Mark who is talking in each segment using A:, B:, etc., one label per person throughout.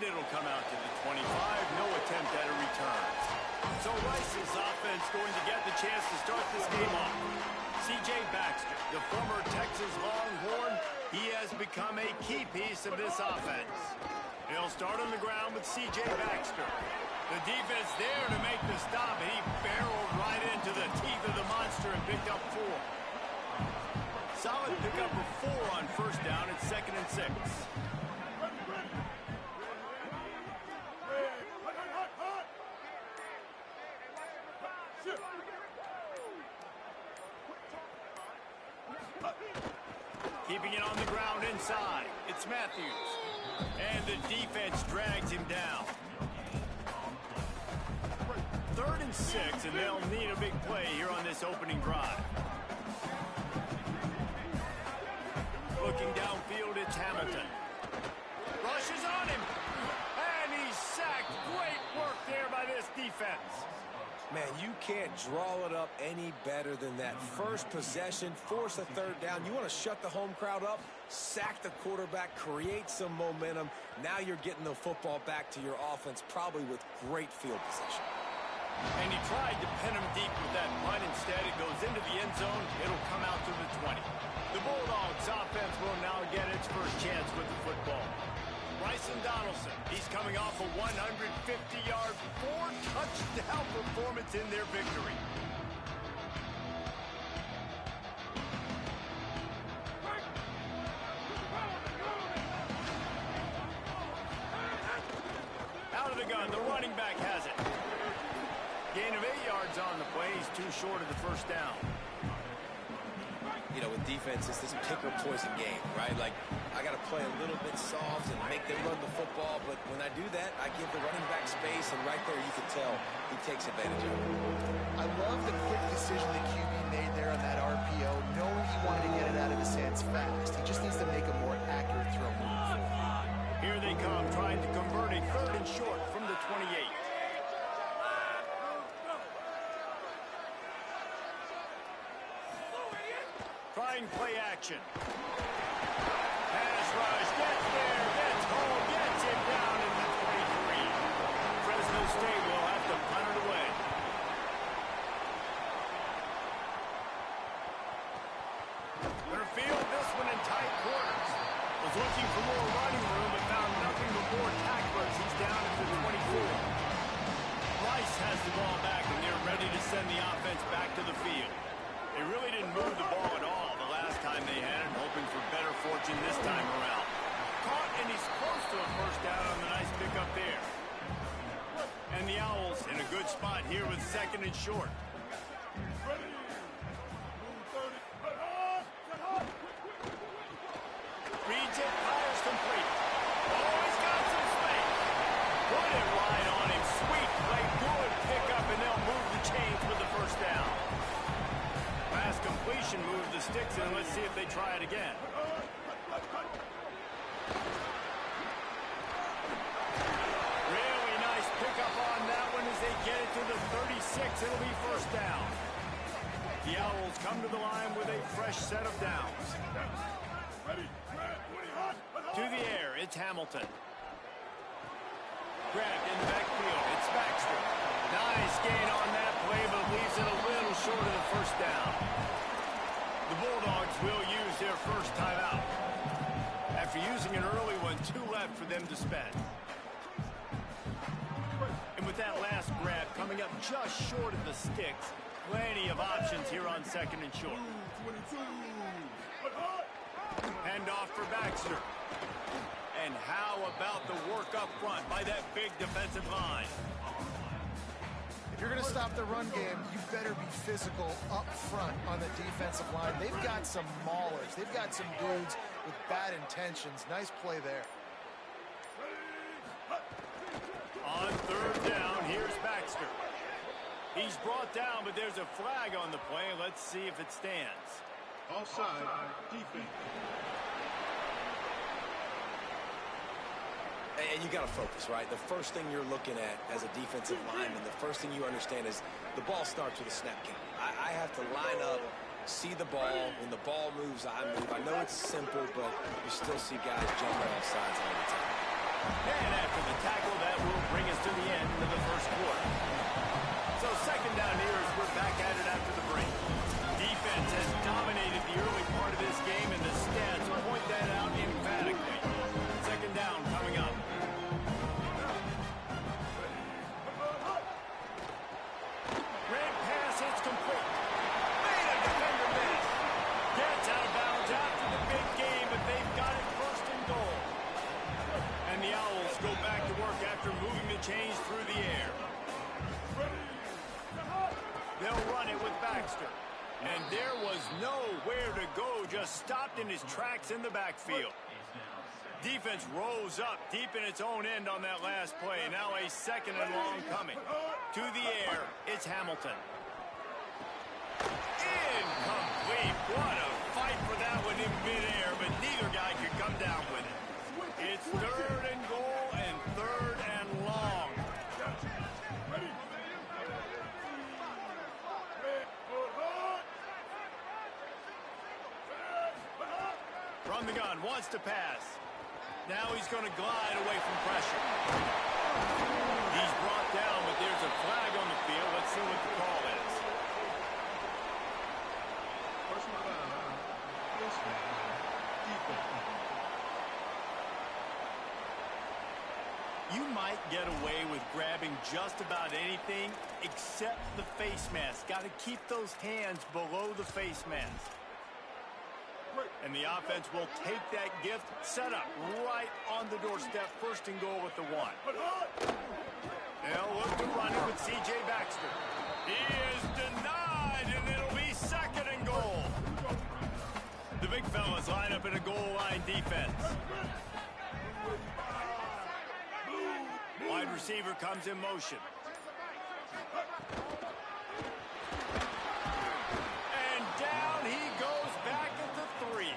A: And it'll come out to the 25. No attempt at a return. So Rice's offense going to get the chance to start this game off. C.J. Baxter, the former Texas Longhorn, he has become a key piece of this offense. He'll start on the ground with C.J. Baxter. The defense there to make the stop, and he barreled right into the teeth of the monster and picked up 4. Solid pickup of 4 on first down. It's 2nd and 6. Keeping it on the ground inside. It's Matthews. And the defense drags him down. 3rd and 6, and they'll need a big play here on this opening drive. Looking downfield, it's Hamilton. Rushes on him. And he's sacked. Great work there by this defense.
B: Man, you can't draw it up any better than that. First possession, force a 3rd down. You want to shut the home crowd up, sack the quarterback, create some momentum. Now you're getting the football back to your offense, probably with great field position.
A: And he tried to pin him deep with that punt. Instead, it goes into the end zone. It'll come out to the 20. The Bulldogs offense will now get its first chance with the football. Bryson Donaldson, he's coming off a 150-yard, 4-touchdown performance in their victory. Out of the gun, the running back has it. Gain of 8 yards on the play. He's too short of the first down.
B: You know, with defense, it's this pick-or-poison game, right? Like, I got to play a little bit soft and make them run the football, but when I do that, I give the running back space, and right there you can tell he takes advantage of it.
C: I love the quick decision that QB made there on that RPO, knowing he wanted to get it out of his hands fast. He just needs to make a more accurate throw moving forward.
A: Here they come, trying to convert a 3rd and short from the 28. Trying play action. Pass rush, gets there, gets home, gets him down at the 23. Fresno State will have to punt it away. Gonna field this one in tight quarters. Was looking for more running room, but found nothing but more tacklers. He's down at the 24. Rice has the ball back, and they're ready to send the offense back to the field. They really didn't move the ball at all the last time they had it, hoping for better fortune this time around. Caught, and he's close to a first down on the nice pickup there. And the Owls in a good spot here with 2nd and short. Reads it, fires complete. Oh, he's got some space. Put it right on him. Sweet play, good pickup, and they'll move the chains with the first down. Last completion moves the sticks in. Let's see if they try it again. Really nice pickup on that one as they get it to the 36. It'll be first down. The Owls come to the line with a fresh set of downs. To the air, it's Hamilton. Grabbed in the backfield, it's Baxter. Nice gain on that play, but leaves it a little short of the first down. The Bulldogs will use their first timeout. After using an early one, 2 left for them to spend. And with that last grab coming up just short of the sticks, plenty of options here on 2nd and short. Hand off for Baxter. And how about the work up front by that big defensive line?
C: If you're going to stop the run game, you better be physical up front on the defensive line. They've got some maulers. They've got some dudes with bad intentions. Nice play there.
A: On 3rd down, here's Baxter. He's brought down, but there's a flag on the play. Let's see if it stands.
D: Offside, defense.
B: And you got to focus, right? The first thing you're looking at as a defensive lineman, the first thing you understand is the ball starts with a snap count. I have to line up, see the ball. When the ball moves, I move. I know it's simple, but you still see guys jumping off sides all the time.
A: And after the tackle, that will bring us to the end of the first quarter. So second down here as we're back at it after the break. Defense has dominated the early part of this game, and the stats point that out emphatically. Second down coming up. Ran pass, it's complete. Made a defender miss. Gets out of bounds after the big game, but they've got it first and goal. And the Owls go back to work after moving the chains through the air. They'll run it with Baxter. And there was nowhere to go, just stopped in his tracks in the backfield. Defense rose up deep in its own end on that last play. Now a second and long coming. To the air, it's Hamilton. Incomplete. What a fight for that one in midair, but neither guy could come down with it. It's third and goal and third and long. From the gun, wants to pass. Now he's going to glide away from pressure. He's brought down, but there's a flag on the field. Let's see what the call is.
D: Personal foul. Defense.
A: You might get away with grabbing just about anything except the face mask. Got to keep those hands below the face mask. And the offense will take that gift, set up right on the doorstep, first and goal with the one. They'll look to run it with C.J. Baxter. He is denied, and it'll be second and goal. The big fellas line up in a goal line defense. Wide receiver comes in motion. And down he goes back at the 3.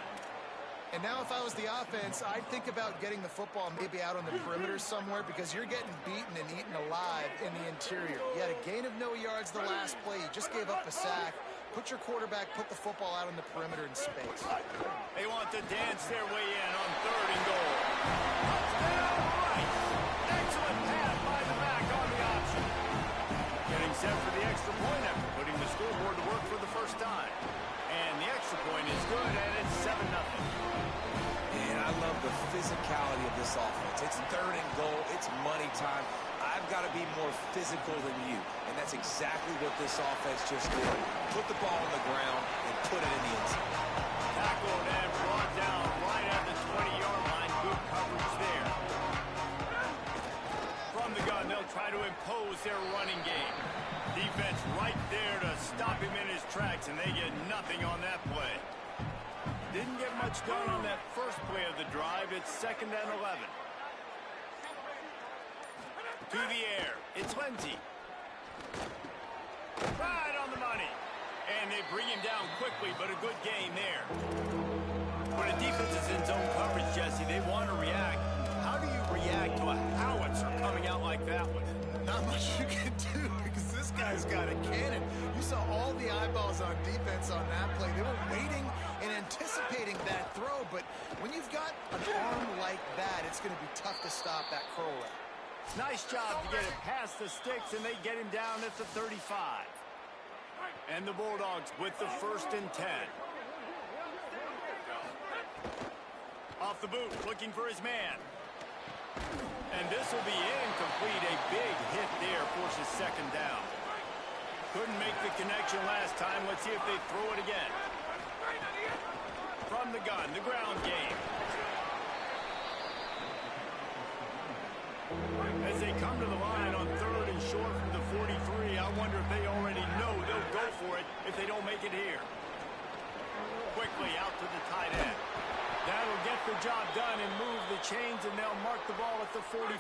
C: And now if I was the offense, I'd think about getting the football maybe out on the perimeter somewhere, because you're getting beaten and eaten alive in the interior. You had a gain of no yards the last play. You just gave up a sack. Put your quarterback, put the football out on the perimeter in space.
A: They want to dance their way in on third and goal. Touchdown, Rice. Excellent pass by the back on the option. Getting set for the extra point after putting the scoreboard to work for the first time. And the extra point is good, and it's 7-0.
B: And I love the physicality of this offense. It's third and goal. It's money time. I've got to be more physical than you. And that's exactly what this offense just did. Put the ball on the ground and put it in the end zone.
A: Tackled and brought down right at the 20-yard line. Good coverage there. From the gun, they'll try to impose their running game. Defense right there to stop him in his tracks, and they get nothing on that play. Didn't get much done on that first play of the drive. It's second and 11. To the air, it's Lindsey. Right on the money. And they bring him down quickly, but a good gain there. When a defense is in zone coverage, Jesse, they want to react. How do you react to a howitzer coming out like that one?
C: Not much you can do, because this guy's got a cannon. You saw all the eyeballs on defense on that play. They were waiting and anticipating that throw, but when you've got an arm like that, it's going to be tough to stop that curl route.
A: Nice job to get it past the sticks, and they get him down at the 35. And the Bulldogs with the first and 10. Off the boot, looking for his man. And this will be incomplete. A big hit there forces second down. Couldn't make the connection last time. Let's see if they throw it again. From the gun, the ground game. As they come to the line on third and short from the 43, I wonder if they already know they'll go for it if they don't make it here. Quickly out to the tight end. That'll get the job done and move the chains, and they'll mark the ball at the 45.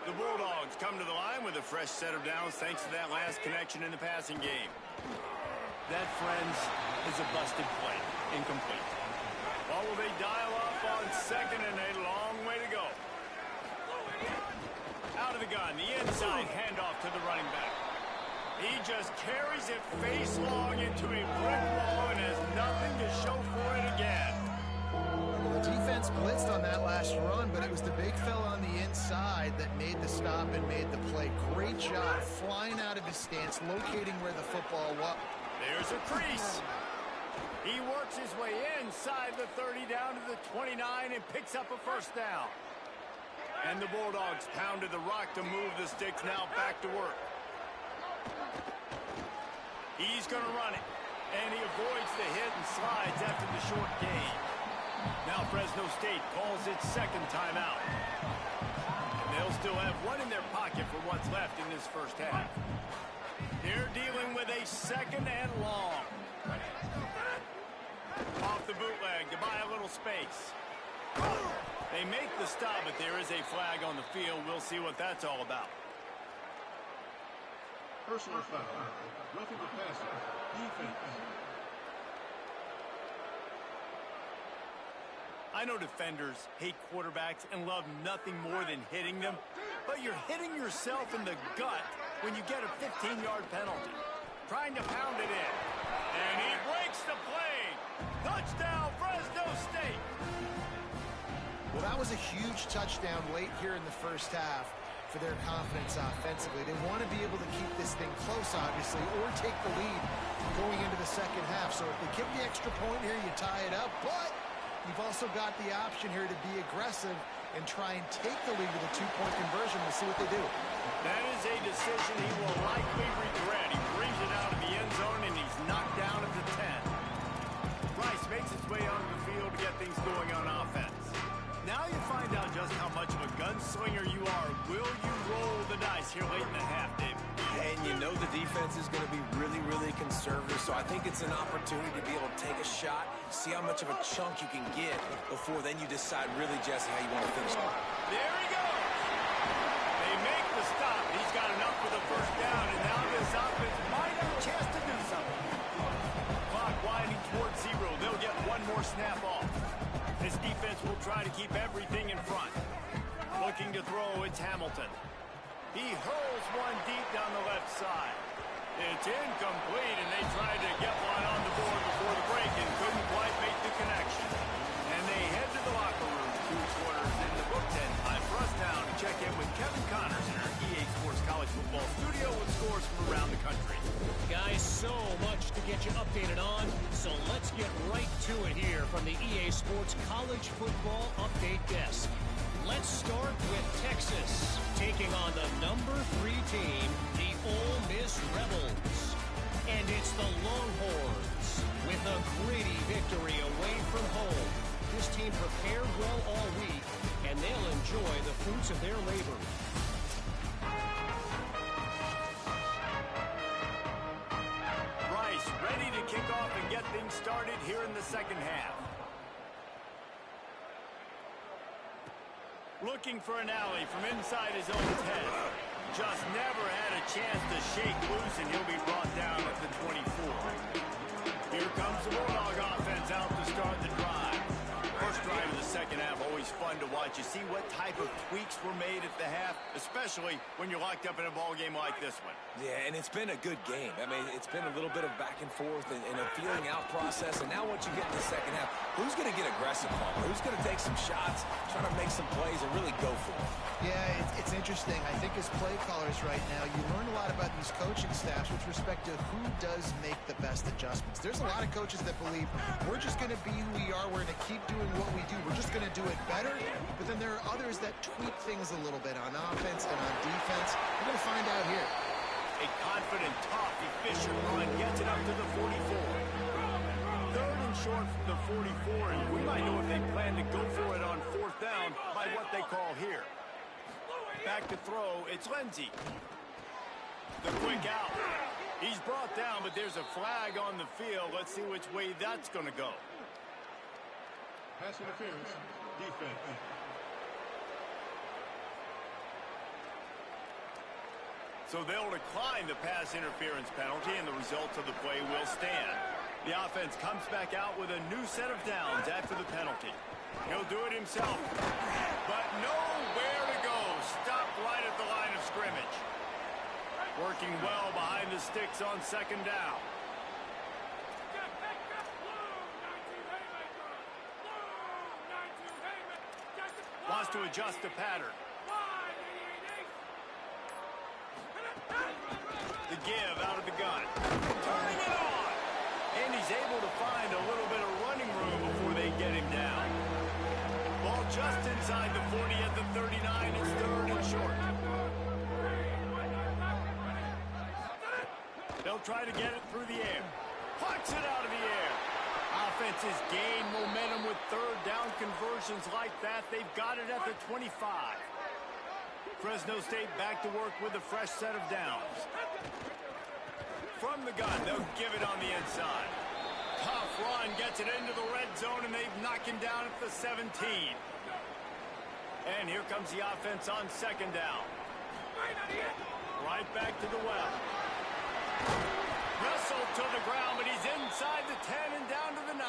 A: The Bulldogs come to the line with a fresh set of downs thanks to that last connection in the passing game. That, friends, is a busted play. Incomplete. Or will they dial up on second, and a long way to go. Out of the gun, the inside handoff to the running back. He just carries it face long into a brick wall and has nothing to show for it again.
C: Well, the defense blitzed on that last run, but it was the big flying out of his stance, locating where the football was.
A: There's a crease. He works his way inside the 30 down to the 29 and picks up a first down. And the Bulldogs pounded the rock to move the sticks, now back to work. He's going to run it. And he avoids the hit and slides after the short gain. Now Fresno State calls its second timeout. And they'll still have one in their pocket for what's left in this first half. They're dealing with a second and long. Off the bootleg to buy a little space. They make the stop, but there is a flag on the field. We'll see what that's all about.
D: Personal foul. Roughing the passer. Defense.
A: I know defenders hate quarterbacks and love nothing more than hitting them, but you're hitting yourself in the gut when you get a 15-yard penalty. Trying to pound it in. And he breaks the play. Touchdown, Fresno State.
C: Well, that was a huge touchdown late here in the first half for their confidence offensively. They want to be able to keep this thing close, obviously, or take the lead going into the second half. So if they give the extra point here, you tie it up. But you've also got the option here to be aggressive and try and take the lead with a two-point conversion. We'll see what they do.
A: That is a decision he will likely regret. He brings it out of the end zone, and he's knocked down at the 10. Rice makes his way onto the field to get things going on offense. Now you find out just how much of a gunslinger you are. Will you roll the dice here late in the half, Dave?
B: And you know the defense is going to be really, really conservative, so I think it's an opportunity to be able to take a shot, see how much of a chunk you can get before then you decide really just how you want to finish it.
A: There he goes. They make the stop. He's got enough for the first down, and now this offense might have a chance to do something. Clock winding towards zero. They'll get one more snap off. This defense will try to keep everything in front. Looking to throw, it's Hamilton. He hurls one deep down the left side. It's incomplete, and they tried to get one on the board before the break and couldn't quite make the connection. And they head to the locker room. 2 quarters in the book, 10 time for us now to check in with Kevin Connors in our EA Sports College Football studio with scores from around the country.
E: Guys, so much to get you updated on, so let's get right to it here from the EA Sports College Football Update Desk. Let's start with Texas, taking on the number 3 team, the Ole Miss Rebels. And it's the Longhorns with a gritty victory away from home. This team prepared well all week, and they'll enjoy the fruits of their labor.
A: Rice ready to kick off and get things started here in the second half. Looking for an alley from inside his own 10. Just never had a chance to shake loose, and he'll be brought down at the 24. Here comes the Bulldog offense out to start the drive. First drive of the second half, always fun to watch. You see what type of tweaks were made at the half, especially when you're locked up in a ball game like this one.
B: Yeah, and it's been a good game. I mean, it's been a little bit of back and forth and a feeling out process. And now once you get in the second half, who's going to get aggressive, Paul? Who's going to take some shots, try to make some plays, and really go for it?
C: Yeah, it's interesting. I think as play callers right now, you learn a lot about these coaching staffs with respect to who does make the best adjustments. There's a lot of coaches that believe we're just going to be who we are. We're going to keep doing what we do. We're just going to do it better. But then there are others that tweak things a little bit on offense and on defense. We're going to find out here.
A: A confident, tough, efficient run gets it up to the 44. Third and short from the 44, and we might know if they plan to go for it on fourth down by what they call here. Back to throw, it's Lindsey. The quick out. He's brought down, but there's a flag on the field. Let's see which way that's going to go.
D: Pass interference. Defense.
A: So they'll decline the pass interference penalty, and the results of the play will stand. The offense comes back out with a new set of downs after the penalty. He'll do it himself, but nowhere to go. Stopped right at the line of scrimmage. Working well behind the sticks on second down. Wants to adjust the pattern. he's able to find a little bit of running room before they get him down. Ball just inside the 40 at the 39. It's third and short. They'll try to get it through the air. Plucks it out of the air. Offenses gain momentum with third down conversions like that. They've got it at the 25. Fresno State back to work with a fresh set of downs. From the gun, they'll give it on the inside. Tough run, gets it into the red zone, and they've knocked him down at the 17. And here comes the offense on second down. Right back to the well. Wrestled to the ground, but he's inside the 10 and down to the 9.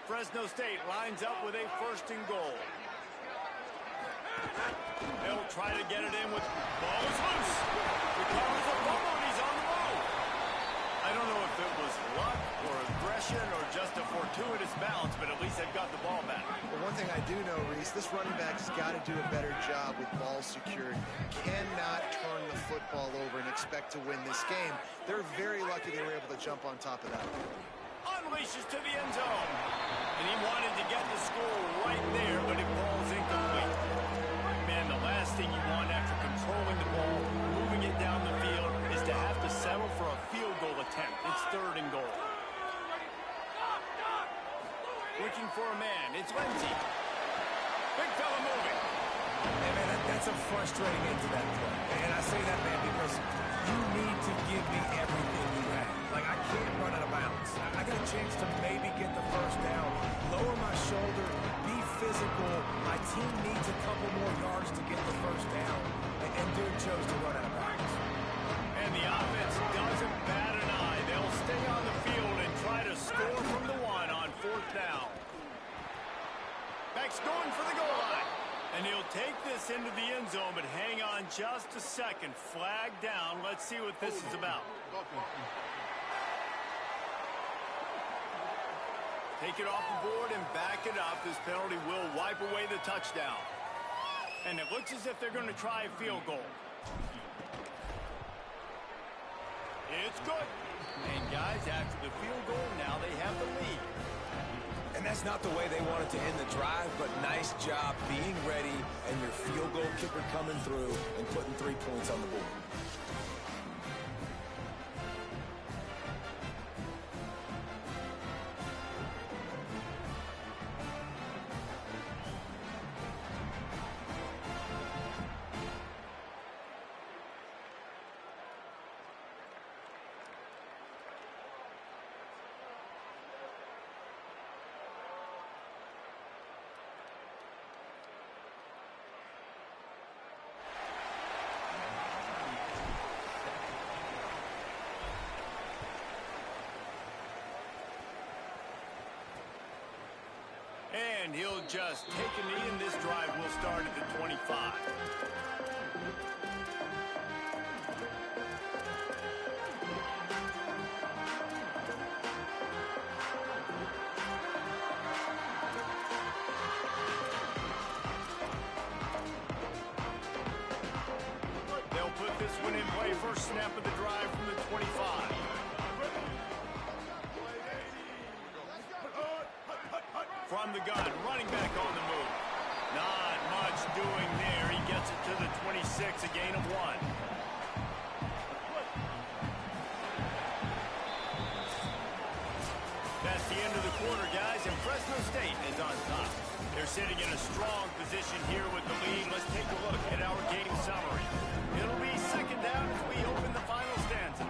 A: Fresno State lines up with a first and goal. They'll try to get it in with balls loose. Recovers the ball, and he's on the move. I don't know if it was luck or aggression or just a fortuitous bounce, but at least they've got the ball back.
C: Well, one thing I do know, Reese, this running back's got to do a better job with ball security. Cannot turn the football over and expect to win this game. They're very lucky they were able to jump on top of that.
A: Unleashes to the end zone. And he wanted to get the score right there, but it falls incomplete. Man, the last thing you want after controlling the ball, moving it down the field, is to have to settle for a field goal attempt. It's third and goal. Looking for a man. It's Lindsey. Big fella moving.
B: Hey, man, that's a frustrating end to that play. And I say that, man, because you need to give me everything you have. Like, I can't run out of bounds. I got a chance to maybe get the first down, lower my shoulder, be physical. My team needs a couple more yards to get the first down. And dude chose to run out of bounds.
A: And the offense doesn't bat an eye. They'll stay on the field and try to score from the one on fourth down. Beck's going for the goal line. And he'll take this into the end zone, but hang on just a second. Flag down. Let's see what this is about. Take it off the board and back it up. This penalty will wipe away the touchdown. And it looks as if they're going to try a field goal. It's good. And guys, after the field goal, now they have the lead.
B: And that's not the way they wanted to end the drive, but nice job being ready and your field goal kicker coming through and putting 3 points on the board.
A: And he'll just take a knee, and this drive will start at the 25. They'll put this one in play. First snap of the drive from the 25. From the gun, running back on the move. Not much doing there. He gets it to the 26, a gain of 1. That's the end of the quarter, guys, and Fresno State is on top. They're sitting in a strong position here with the lead. Let's take a look at our game summary. It'll be second down as we open the final stanza.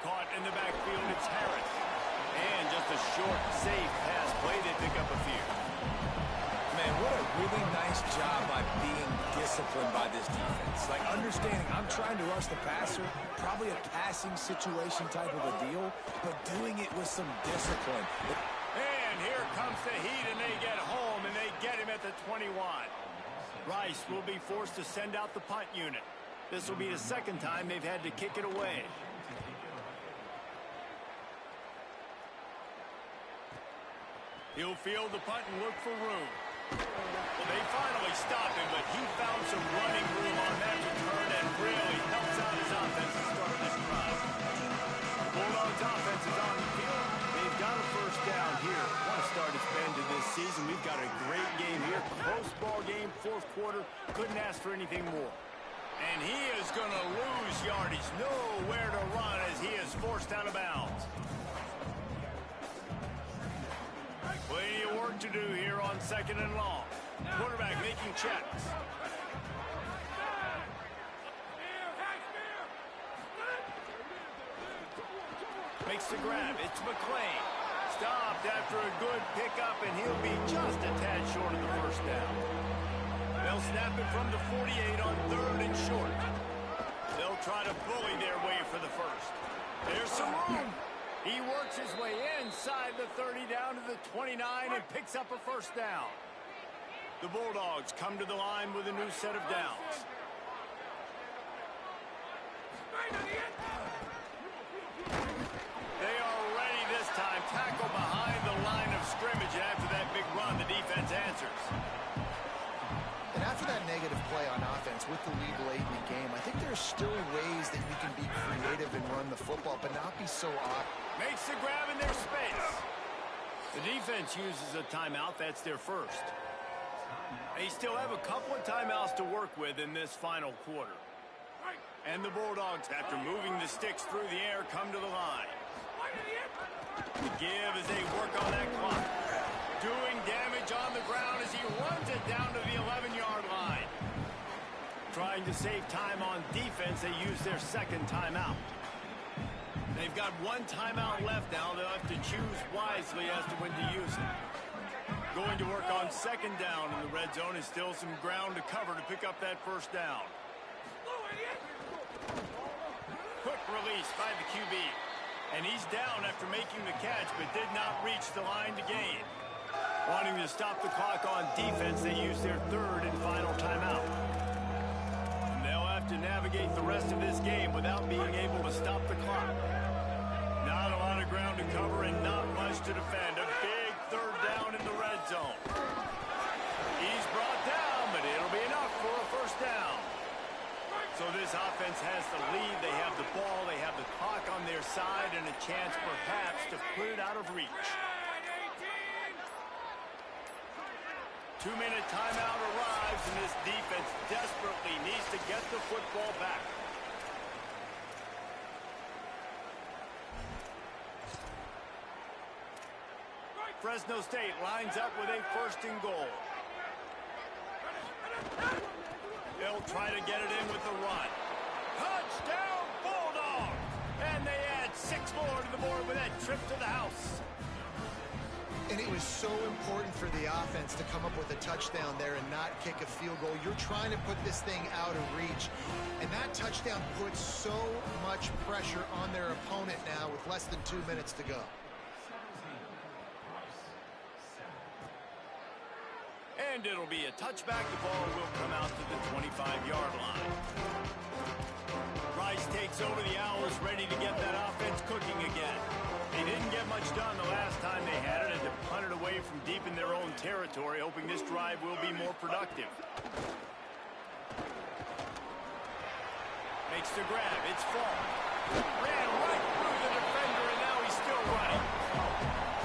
A: Caught in the backfield, it's Harris. And just a short, safe pass play. They pick up a few.
B: Man, what a really nice job by being disciplined by this defense. Like, understanding I'm trying to rush the passer, probably a passing situation type of a deal, but doing it with some discipline.
A: And here comes the heat, and they get home, and they get him at the 21. Rice will be forced to send out the punt unit. This will be the second time they've had to kick it away. He'll field the punt and look for room. Well, they finally stopped him, but he found some running room on that return and really helps out his offense to start this drive. The Bulldogs offense is on the field. They've got a first down here. What a start it's been to this season. We've got a great game here. Close ball game, fourth quarter. Couldn't ask for anything more. And he is going to lose yardage. Nowhere to run as he is forced out of bounds. Plenty of work to do here on second and long. Quarterback making checks. Makes the grab. It's McClain. Stopped after a good pickup, and he'll be just a tad short of the first down. They'll snap it from the 48 on third and short. They'll try to bully their way for the first. There's some room. He works his way inside the 30 down to the 29 and picks up a first down. The Bulldogs come to the line with a new set of downs. They are ready this time. Tackle behind the line of scrimmage. And after that big run, the defense answers.
C: And after that negative play on offense with the lead late in the game, I think there's still ways that you can be creative and run the football, but not be so off.
A: Makes the grab in their space. The defense uses a timeout. That's their first. They still have a couple of timeouts to work with in this final quarter. And the Bulldogs, after moving the sticks through the air, come to the line. The give as they work on that clock. Doing damage on the ground as he runs it down to the 11-yard line. Trying to save time on defense, they use their second timeout. They've got one timeout left now. They'll have to choose wisely as to when to use it. Going to work on second down in the red zone is still some ground to cover to pick up that first down. Quick release by the QB. And he's down after making the catch, but did not reach the line to gain. Wanting to stop the clock on defense, they use their third and final timeout. And they'll have to navigate the rest of this game without being able to stop the clock. Not a lot of ground to cover and not much to defend. A big third down in the red zone. He's brought down, but it'll be enough for a first down. So this offense has the lead. They have the ball. They have the clock on their side and a chance perhaps to put it out of reach. 2-minute timeout arrives, and this defense desperately needs to get the football back. Fresno State lines up with a first and goal. They'll try to get it in with the run. Touchdown, Bulldog! And they add 6 more to the board with that trip to the house.
C: And it was so important for the offense to come up with a touchdown there and not kick a field goal. You're trying to put this thing out of reach. And that touchdown puts so much pressure on their opponent now with less than 2 minutes to go.
A: And it'll be a touchback. The ball will come out to the 25-yard line. Rice takes over the Owls, ready to get that offense cooking again. They didn't get much done the last time they had it, and to punt it away from deep in their own territory, hoping this drive will be more productive. Makes the grab. It's Fall. Ran right through the defender, and now he's still running.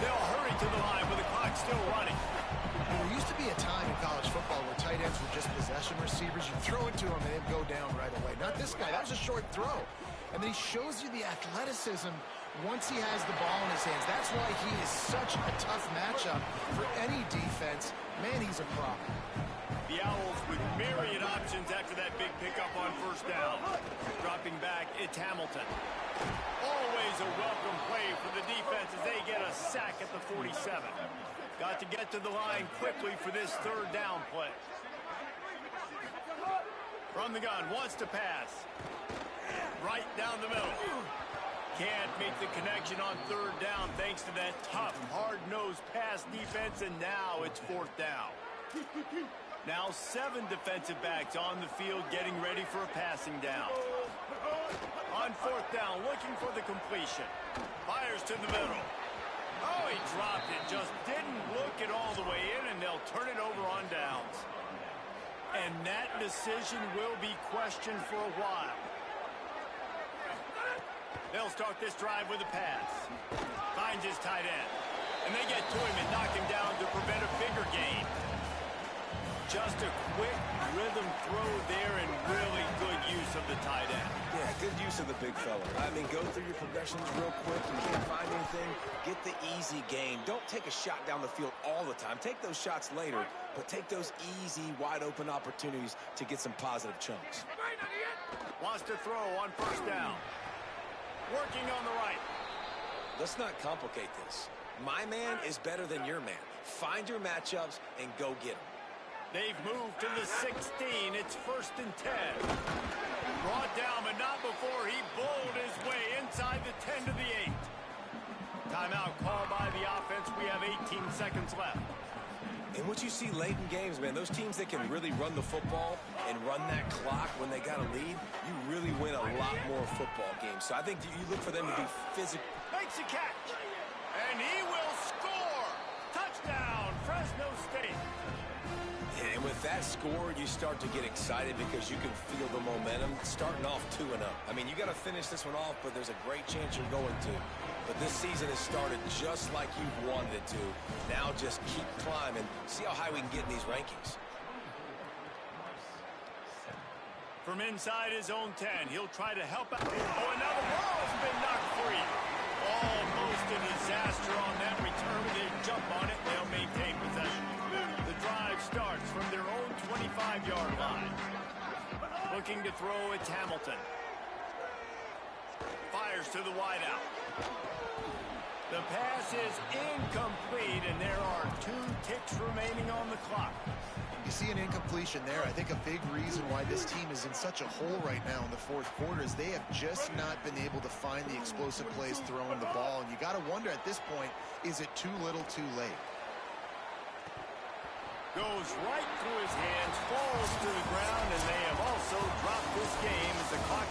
A: They'll hurry to the line with the clock still running.
C: There used to be a time in college football where tight ends were just possession receivers. You throw it to him and it'd go down right away. Not this guy. That was a short throw. And then he shows you the athleticism once he has the ball in his hands. That's why he is such a tough matchup for any defense. Man, he's a problem.
A: The Owls with myriad options after that big pickup on first down. Dropping back, it's Hamilton. Always a welcome play for the defense as they get a sack at the 47. Got to get to the line quickly for this third down play. From the gun, wants to pass. Right down the middle. Can't make the connection on third down thanks to that tough, hard-nosed pass defense, and now it's fourth down. Now 7 defensive backs on the field getting ready for a passing down. On fourth down, looking for the completion. Fires to the middle. Oh, he dropped it. Just didn't look it all the way in, and they'll turn it over on downs. And that decision will be questioned for a while. They'll start this drive with a pass. Finds his tight end. And they get to him and knock him down to prevent a bigger gain. Just a quick rhythm throw there and really good use of the tight end.
B: Yeah, good use of the big fella. I mean, go through your progressions real quick. You can't find anything, get the easy gain. Don't take a shot down the field all the time. Take those shots later, but take those easy, wide-open opportunities to get some positive chunks.
A: Wants to throw on first down. Working on the right.
B: Let's not complicate this. My man is better than your man. Find your matchups and go get them.
A: They've moved to the 16. It's 1st and 10. Brought down, but not before he bowled his way inside the 10 to the 8. Timeout called by the offense. We have 18 seconds left.
B: And what you see late in games, man, those teams that can really run the football and run that clock when they got a lead, you really win a lot more football games. So I think you look for them to be physical.
A: Makes a catch. And he will score. Touchdown, Fresno State.
B: And with that score, you start to get excited because you can feel the momentum starting off 2-0. I mean, you got to finish this one off, but there's a great chance you're going to. But this season has started just like you've wanted it to. Now just keep climbing. See how high we can get in these rankings.
A: From inside his own 10, he'll try to help out. Oh, another ball's been knocked free. Almost a disaster on that return. They jump on it. They'll maintain possession. The drive starts from their own 25-yard line. Looking to throw, it's Hamilton. Fires to the wideout. The pass is incomplete, and there are 2 ticks remaining on the clock.
C: You see an incompletion there. I think a big reason why this team is in such a hole right now in the fourth quarter is they have just not been able to find the explosive plays throwing the ball. And you got to wonder at this point, is it too little too late?
A: Goes right through his hands, falls to the ground, and they have also dropped this game as the clock.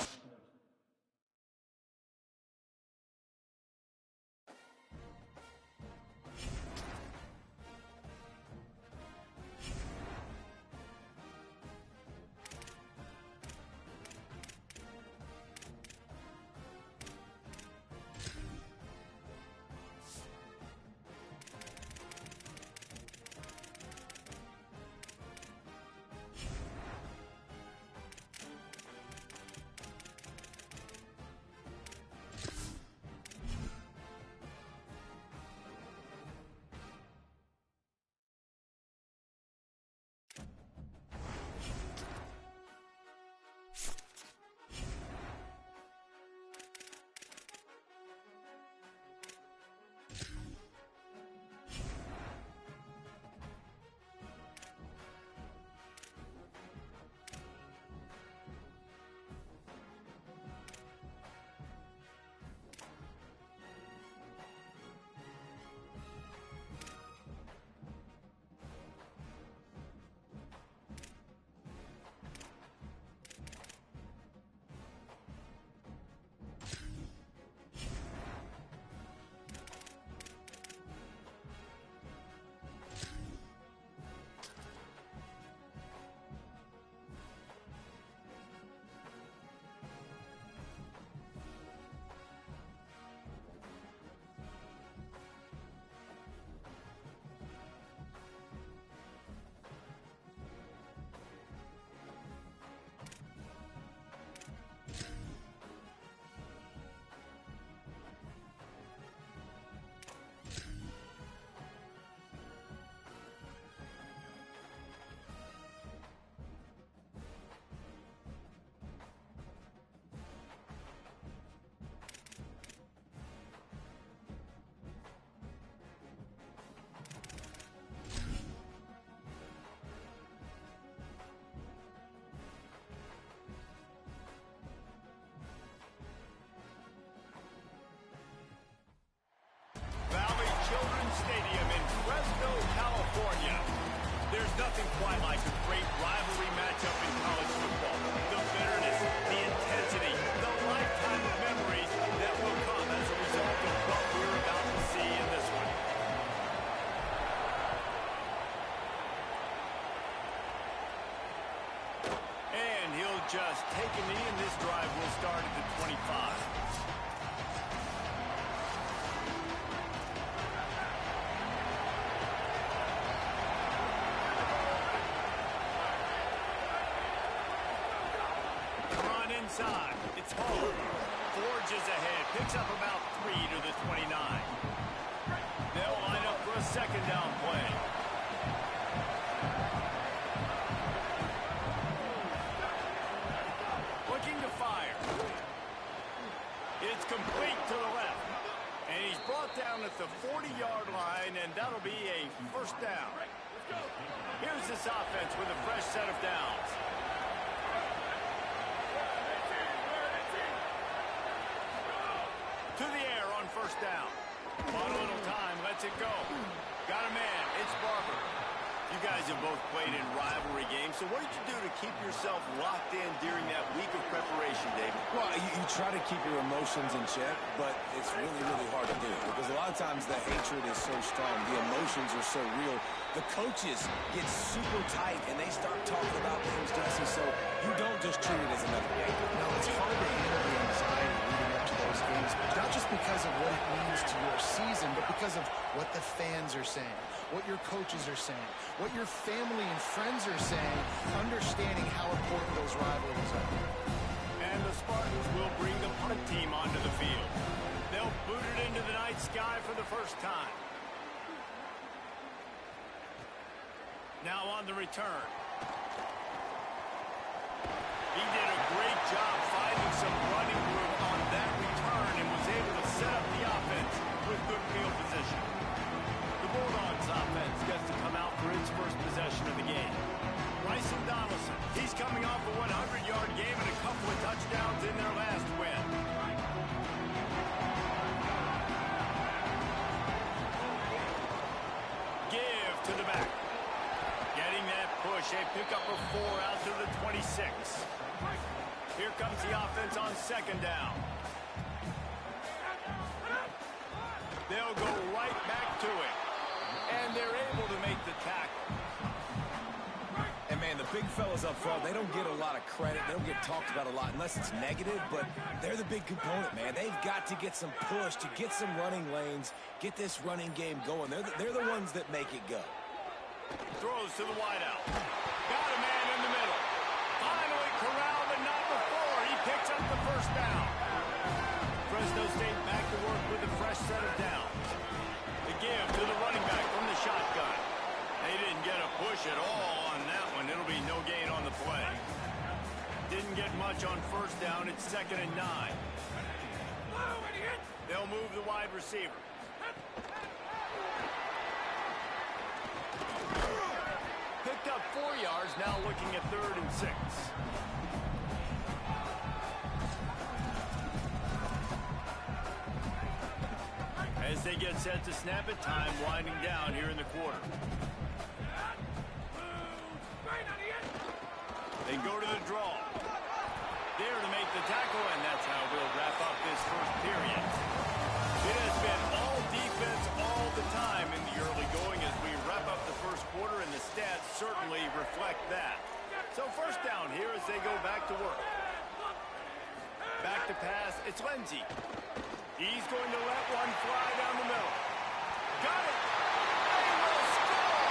A: take a knee, and this drive will start at the 25. Inside. It's Hall. Forges ahead. Picks up about 3 to the 29. They'll line up for a second down play. Looking to fire. It's complete to the left. And he's brought down at the 40-yard line, and that'll be a first down. Here's this offense with a fresh set of downs. To the air on first down. Bought a little time, lets it go. Got a man, it's Barber. You guys have both played in rivalry games, so what did you do to keep yourself locked in during that week of preparation, David?
B: Well, you try to keep your emotions in check, but it's really, really hard to do because a lot of times the hatred is so strong, the emotions are so real. The coaches get super tight, and they start talking about things, Jesse, so you don't just treat it as another game.
C: No, it's hard to handle the anxiety leading up to those games, not just because of what it means to your season, but because of what the fans are saying, what your coaches are saying, what your family and friends are saying, understanding how important those rivalries are.
A: And the Spartans will bring the punt team onto the field. They'll boot it into the night sky for the first time. Now on the return. He did a great job finding some running room on that return and was able to set up the offense with good field position. The Bulldogs offense gets to come out for its first possession of the game. Bryson Donaldson, he's coming off a 100-yard game and a couple of touchdowns in their last win. Give to the back. Getting that push, a pickup of 4 out to the 26. Here comes the offense on second down. They'll go right back to it. And they're able to make the tackle.
B: And, man, the big fellas up front, they don't get a lot of credit. They don't get talked about a lot unless it's negative, but they're the big component, man. They've got to get some push, to get some running lanes, get this running game going. They're the ones that make it go.
A: Throws to the wideout. Got a man in the middle. Finally corralled, but not before. He picks up the first down. Fresno State back to work with a fresh set of downs. The give to the running back from the shotgun. They didn't get a push at all on that one. It'll be no gain on the play. Didn't get much on first down. It's 2nd and 9. They'll move the wide receiver. Picked up 4 yards, now looking at 3rd and 6. As they get set to snap it, time winding down here in the quarter. They go to the draw. There to make the tackle, and that's how we'll wrap up this first period. It has been all defense all the time in the early going as we wrap up the first quarter, and the stats certainly reflect that. So first down here as they go back to work. Back to pass, it's Lindsey. He's going to let one fly down the middle. Got it! They will score!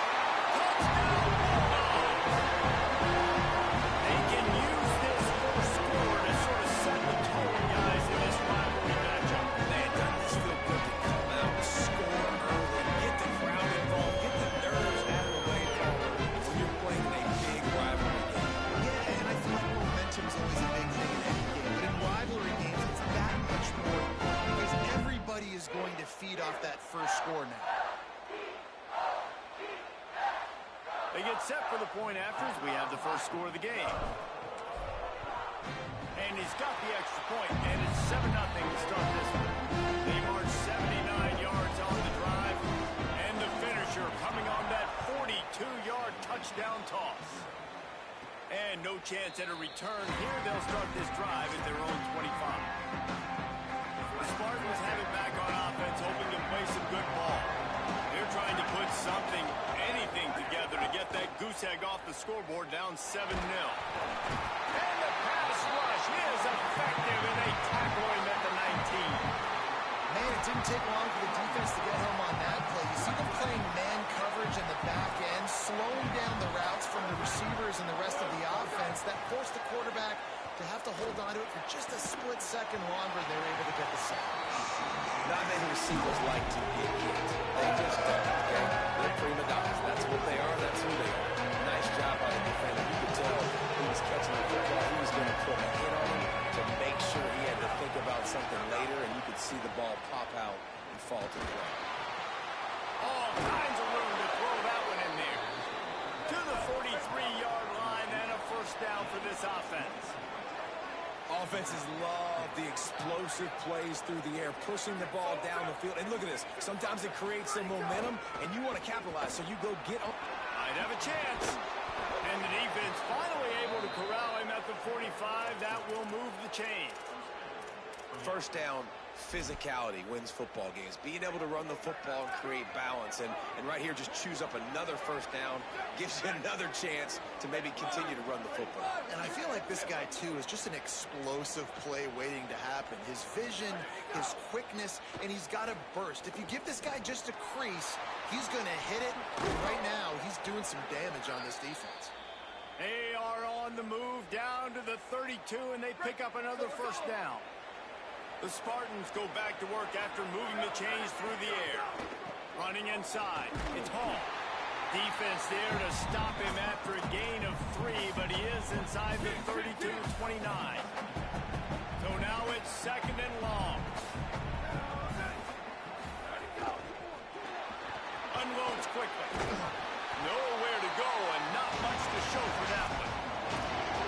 A: Touchdown Bulldogs! They can use this first score to sort of set the tone, guys, in this rivalry matchup.
B: Man, doesn't this feel good to come out, score early, get the crowd involved, get the nerves out of the way when you're playing a big rivalry game.
C: Yeah, and I feel like momentum's always a big thing in any game, but in rivalry games, it's that much more because everybody is going to feed off that first score now.
A: They get set for the point after as we have the first score of the game. And he's got the extra point, and it's 7-0 to start this one. They march 79 yards on the drive, and the finisher coming on that 42-yard touchdown toss. And no chance at a return here. They'll start this drive at their own 25. The Spartans have it back on offense, hoping to play some good ball. They're trying to put anything together to get that goose egg off the scoreboard down 7-0. And the pass rush is effective, and they tackle him at the 19.
C: Man, it didn't take long for the defense to get home on that play. You see them playing man coverage in the back end, slowing down the routes from the receivers and the rest of the offense. That forced the quarterback to have to hold on to it for just a split second longer. They were able to get the sack.
B: Not many receivers like to get hit. They just don't. Okay? They're prima donnas. That's what they are. That's who they are. Nice job by the defender. You could tell he was catching the football. He was going to put a hit on him to make sure he had to think about something later, and you could see the ball pop out and fall to the ground.
A: All kinds of room to throw that one in there. To the 43-yard line and a first down for this offense.
B: Offenses love the explosive plays through the air, pushing the ball down the field. And look at this. Sometimes it creates some momentum, and you want to capitalize, so you go get on.
A: Might have a chance. And the defense finally able to corral him at the 45. That will move the chain.
B: First down, physicality wins football games. Being able to run the football and create balance. And right here, just choose up another first down, gives you another chance to maybe continue to run the football.
C: And I feel like this guy, too, is just an explosive play waiting to happen. His vision, his quickness, and he's got a burst. If you give this guy just a crease, he's going to hit it. And right now, he's doing some damage on this defense.
A: They are on the move down to the 32, and they pick up another first down. The Spartans go back to work after moving the chains through the air. Running inside. It's Hall. Defense there to stop him after a gain of 3, but he is inside the 32-29. So now it's second and long. Unloads quickly. Nowhere to go and not much to show for that one.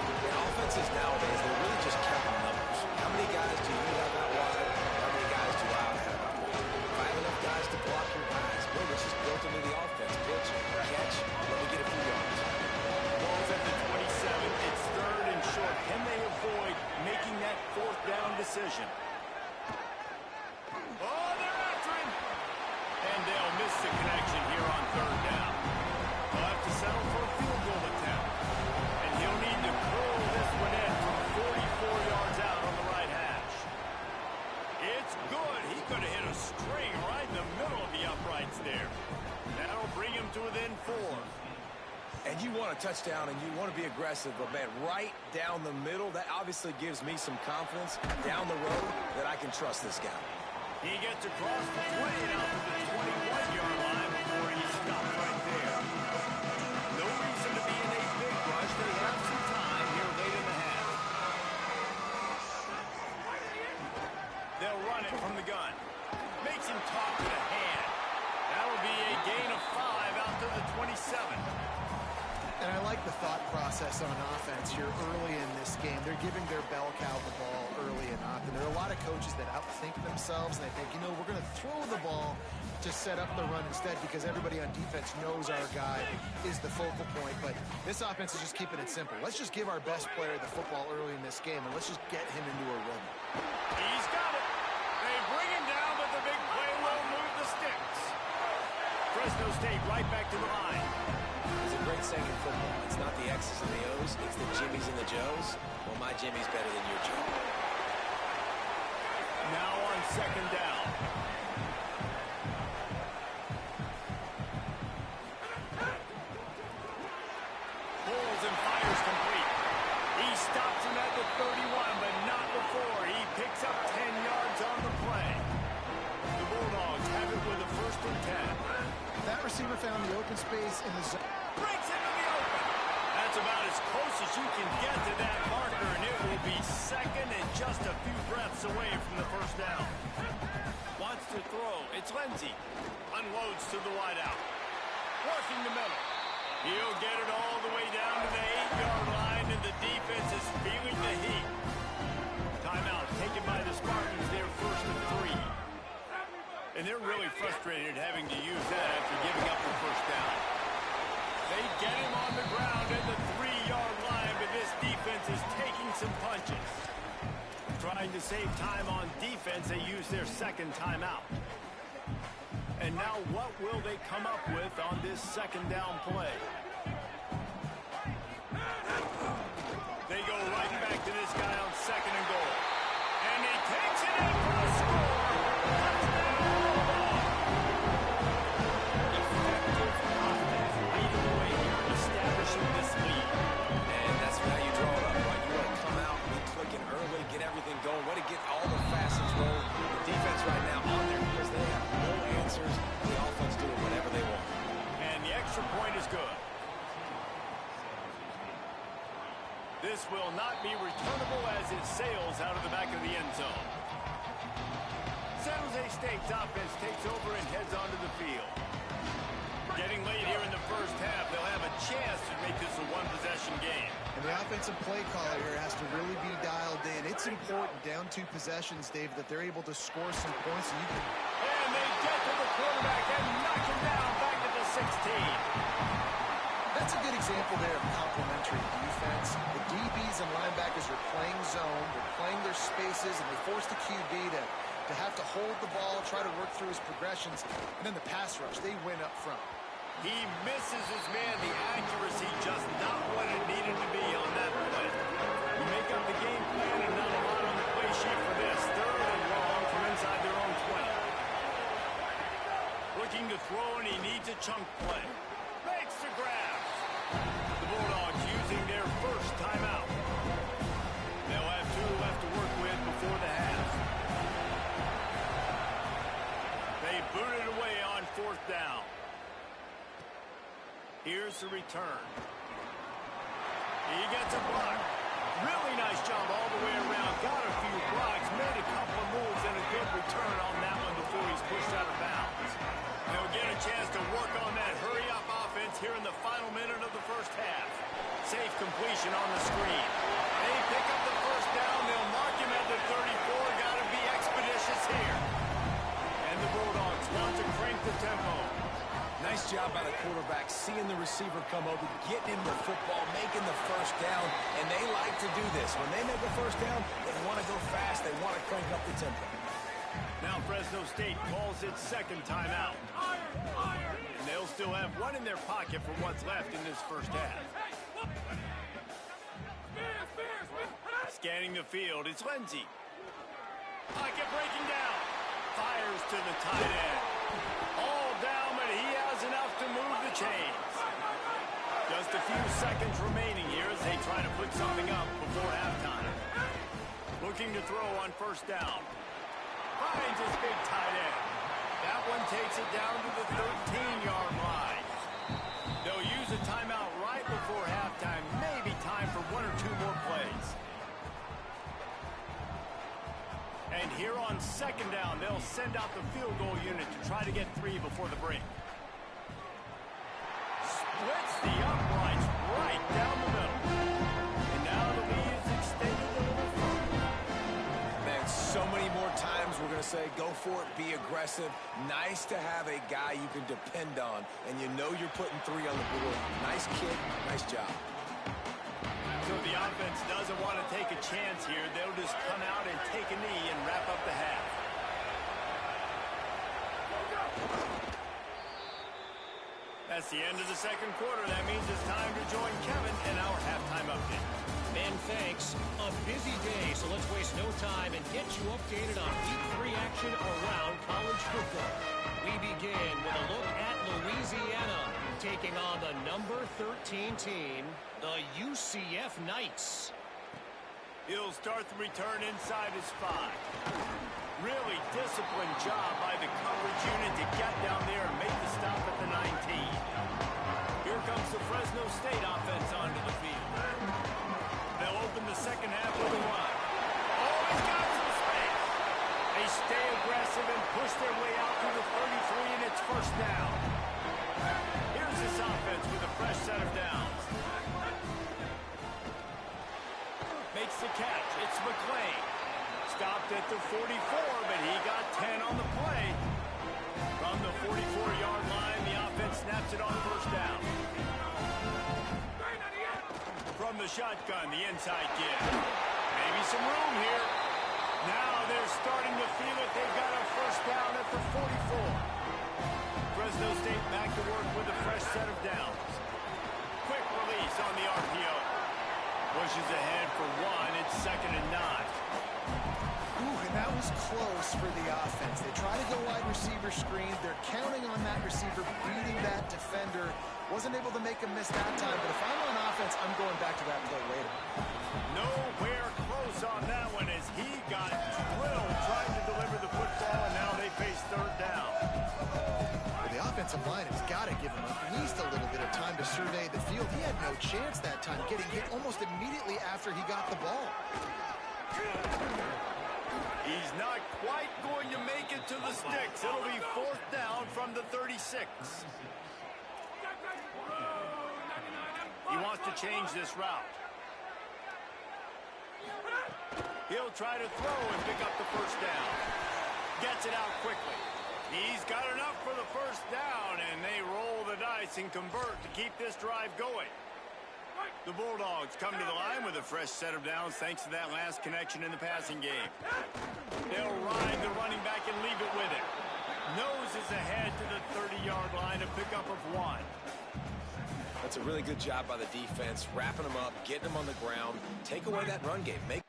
B: The offenses nowadays, they're really just counting numbers. How many guys do you have out wide? How many guys do I have out wide? If I have enough guys to block your guys, well, it's just built into the offense. Pitch, catch, let me get a few yards.
A: Ball's at the 27. It's third and short. Can they avoid making that fourth down decision? Oh, they're after him. And they'll miss the connection here on third down. They'll have to settle for a field goal attempt. And he'll need to pull this one in from 44 yards out on the right hash. It's good. He could have hit a string right in the middle of the uprights there. That'll bring him to within 4.
B: And you want a touchdown and you want to be aggressive, but man, right down the middle, that obviously gives me some confidence down the road that I can trust this guy.
A: He gets across the 20 and out to the 21-yard line before he stops right there. No reason to be in a big rush. They have some time here late in the half. They'll run it from the gun. Makes him talk to the hand. That'll be a gain of 5 out to the 27.
C: And I like the thought process on offense here early in this game. They're giving their bell cow the ball early and often. There are a lot of coaches that outthink themselves, and they think, you know, we're going to throw the ball to set up the run instead because everybody on defense knows our guy is the focal point. But this offense is just keeping it simple. Let's just give our best player the football early in this game, and let's just get him into a rhythm.
A: He's got it. They bring him down, but the big play will move the sticks. Fresno State right back to the line.
B: There's a great saying in football. It's not the X's and the O's, it's the Jimmies and the Joes. Well, my Jimmy's better than your Joe.
A: Now on second down. Pulls and fires complete. He stops him at the 31, but not before. He picks up 10 yards on the play. The Bulldogs have it with a first and 10.
C: That receiver found the open space in the zone.
A: Breaks into the open. That's about as close as you can get to that marker, and it will be second and just a few breaths away from the first down. Wants to throw. It's Lindsey. Unloads to the wideout. Working the middle. He'll get it all the way down to the 8-yard line, and the defense is feeling the heat. Timeout taken by the Spartans, their first and 3. And they're really frustrated having to use that after giving up the first down. They get him on the ground at the 3-yard line, but this defense is taking some punches. Trying to save time on defense, they use their second timeout. And now what will they come up with on this second down play? They go right back to this guy on second and goal. And he takes it in for a score. Effective offense leading the way here, establishing this lead.
B: And that's how you draw it up, right? You want to come out, be clicking early, get everything going, way to get all the facets rolling. The defense right now on there because they have no answers. The offense doing whatever they want.
A: And the extra point is good. This will not be returnable as it sails out of the back of the end zone. San Jose State's offense takes over and heads onto the field. Getting late here in the first half, they'll have a chance to make this a one-possession game.
C: And the offensive play caller here has to really be dialed in. It's important down 2 possessions, Dave, that they're able to score some points. And
A: they get to the quarterback and knock him down back to the 16.
C: That's a good example there of complementary defense. The DBs and linebackers are playing zone, they're playing their spaces, and they force the QB to have to hold the ball, try to work through his progressions, and then the pass rush, they win up front.
A: He misses his man, the accuracy just not what it needed to be on that play. You make up the game plan and not a lot on the play sheet for this. Third and long from inside their own 20. Looking to throw, and he needs a chunk play. Makes the grab. The Bulldogs using their first timeout. They'll have 2 left to work with before the half. They boot it away on 4th down. Here's the return. He gets a block. Really nice job all the way around. Got a few blocks, made a couple of moves, and a good return on that one before he's pushed out of bounds. They'll get a chance to work on that hurry-up offense here in the final minute of the first half. Safe completion on the screen. They pick up the first down. They'll mark him at the 34. Got to be expeditious here. And the Bulldogs want to crank the tempo.
B: Nice job by the quarterback, seeing the receiver come over, getting him the football, making the first down, and they like to do this. When they make a first down, they want to go fast. They want to crank up the tempo.
A: Now Fresno State calls its second timeout. And they'll still have one in their pocket for what's left in this first half. Scanning the field, it's Lindsey. Pocket breaking down. Fires to the tight end. All down, but he has enough to move the chains. Just a few seconds remaining here as they try to put something up before halftime. Looking to throw on first down. Finds his big tight end. That one takes it down to the 13-yard line. They'll use a timeout right before halftime. Maybe time for 1 or 2 more plays. And here on second down, they'll send out the field goal unit to try to get 3 before the break. Splits the uprights right down the middle. And now the lead is extended a little further.
B: Man, so many more times we're going to say, go for it, be aggressive. Nice to have a guy you can depend on, and you know you're putting 3 on the board. Nice kid, nice job.
A: So the offense doesn't want to take a chance here. They'll just come out and take a knee and wrap up the half. That's the end of the second quarter. That means it's time to join Kevin in our halftime update.
E: Ben, thanks. A busy day, so let's waste no time and get you updated on Week 3 action around college football. We begin with a look at Louisiana, taking on the number 13 team, the UCF Knights.
A: He'll start the return inside his 5. Really disciplined job by the coverage unit to get down there and make the stop at the 19. Here comes the Fresno State offense onto the field. They'll open the second half with a run. Oh, he's got some space. They stay aggressive and push their way out to the 33, and it's first down. Here's this offense with a fresh set of downs. Makes the catch. It's McClain. Stopped at the 44, but he got 10 on the play. From the 44-yard line, the offense snaps it on first down. From the shotgun, the inside give. Maybe some room here. Now they're starting to feel it. They've got a first down at the 44.
C: moves for the offense. They try to go wide receiver screens. They're counting on that receiver beating that defender. Wasn't able to make a miss that time, but if I'm on offense, I'm going back to that play later.
A: Nowhere close on that one as he got drilled trying to deliver the football, and now they face third down.
C: Well, the offensive line has got to give him at least a little bit of time to survey the field. He had no chance that time, getting hit almost immediately after he got the ball.
A: He's not quite going to make it to the sticks. It'll be fourth down from the 36. He wants to change this route. He'll try to throw and pick up the first down. Gets it out quickly. He's got enough for the first down, and they roll the dice and convert to keep this drive going. The Bulldogs come to the line with a fresh set of downs thanks to that last connection in the passing game. They'll ride the running back and leave it with him. Noses ahead to the 30-yard line, a pickup of 1.
B: That's a really good job by the defense, wrapping them up, getting them on the ground. Take away that run game. Make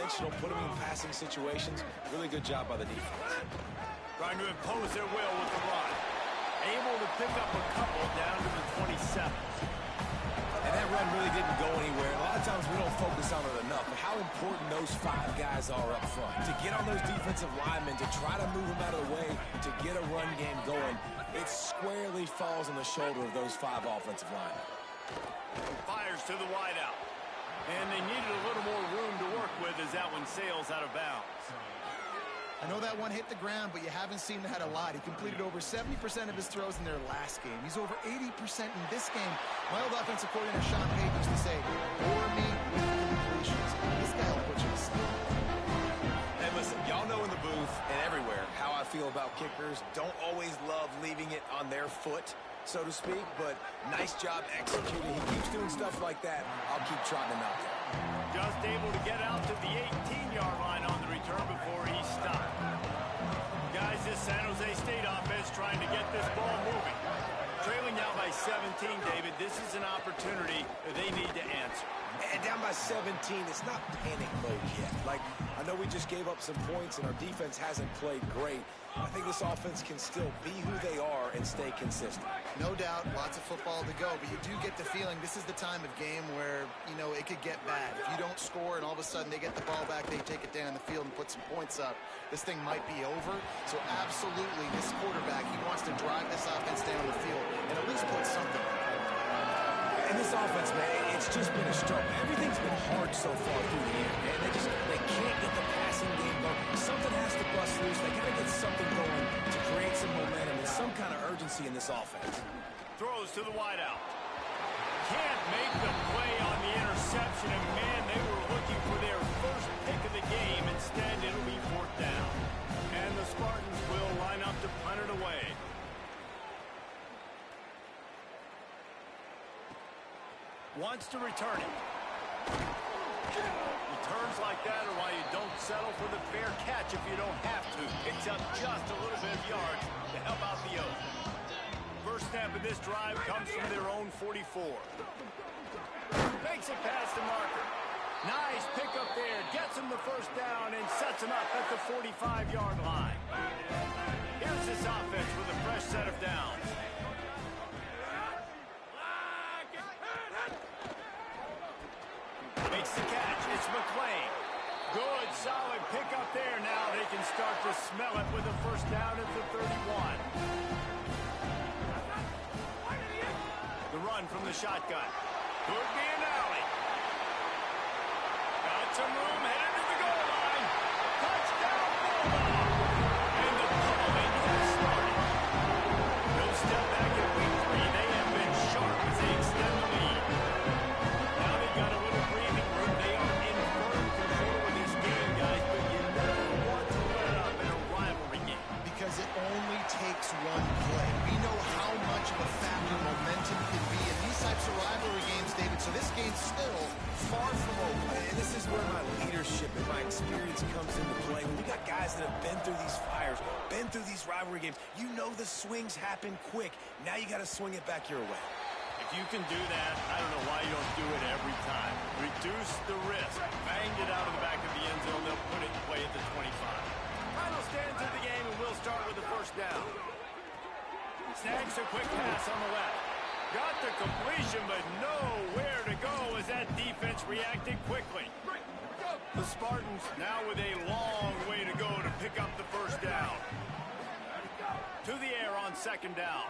B: dimensional, put them in passing situations. Really good job by the defense.
A: Trying to impose their will with the run. Able to pick up a couple down to the 27.
B: And that run really didn't go anywhere. A lot of times we don't focus on it enough, but how important those 5 guys are up front. To get on those defensive linemen, to try to move them out of the way, to get a run game going, it squarely falls on the shoulder of those 5 offensive linemen.
A: Fires to the wideout. And they needed a little more room to work with as that one sails out of bounds.
C: I know that one hit the ground, but you haven't seen that a lot. He completed over 70% of his throws in their last game. He's over 80% in this game. My old offensive coordinator, Sean Payton, used to say, bore me with the completions. This guy will put you to sleep.
B: And listen, y'all know in the booth and everywhere how I feel about kickers. Don't always love leaving it on their foot, so to speak, but nice job executing. He keeps doing stuff like that. I'll keep trotting him out there.
A: Just able to get out to the 18-yard line on the return before he stopped. Guys, this San Jose State offense trying to get this ball moving. Trailing now by 17, David. This is an opportunity that they need to answer.
B: And down by 17, it's not panic mode yet. Like, I know we just gave up some points and our defense hasn't played great. I think this offense can still be who they are and stay consistent.
C: No doubt, lots of football to go, but you do get the feeling this is the time of game where, you know, it could get bad. If you don't score and all of a sudden they get the ball back, they take it down the field and put some points up, this thing might be over. So absolutely, this quarterback, he wants to drive this offense down the field and at least put something on.
B: And this offense, man, it's just been a struggle. Everything's been hard so far through the year, man. They can't get the passing game going. Something has to bust loose. They got to get something going to create some momentum and some kind of urgency in this offense.
A: Throws to the wideout. Can't make the play on the interception, and man, they were looking for their first pick of the game. Instead, it'll be fourth down. And the Spartans will line up to punt it away. Wants to return it. Returns like that are why you don't settle for the fair catch if you don't have to. Picks up just a little bit of yards to help out the Oaks. First snap of this drive comes from their own 44. Makes it past the marker. Nice pickup there. Gets him the first down and sets him up at the 45-yard line. Here's this offense with a fresh set of downs. Makes the catch. It's McClain. Good, solid pickup there. Now they can start to smell it with a first down at the 31. the shotgun. Could be an alley. Got some room, headed to the goal line. Touchdown, Bulldog. And the pummeling has started. No step back in week 3. They have been sharp as they extend the lead. Now they've got a little breathing room. They are in firm control of this game, guys, but you never want to let up in a rivalry game.
C: Because it only takes one play. We know how much of a factor momentum can be in these types of rivalry games, David, so this game's still far from over.
B: And this is where my leadership and my experience comes into play. When you got guys that have been through these fires, been through these rivalry games, you know the swings happen quick. Now you got to swing it back your way.
A: If you can do that, I don't know why you don't do it every time. Reduce the risk. Banged it out of the back of the end zone. They'll put it in play at the 25. Final stands of the game, and we'll start with the first down. Snags a quick pass on the left. Got the completion, but nowhere to go as that defense reacted quickly. The Spartans now with a long way to go to pick up the first down. To the air on second down.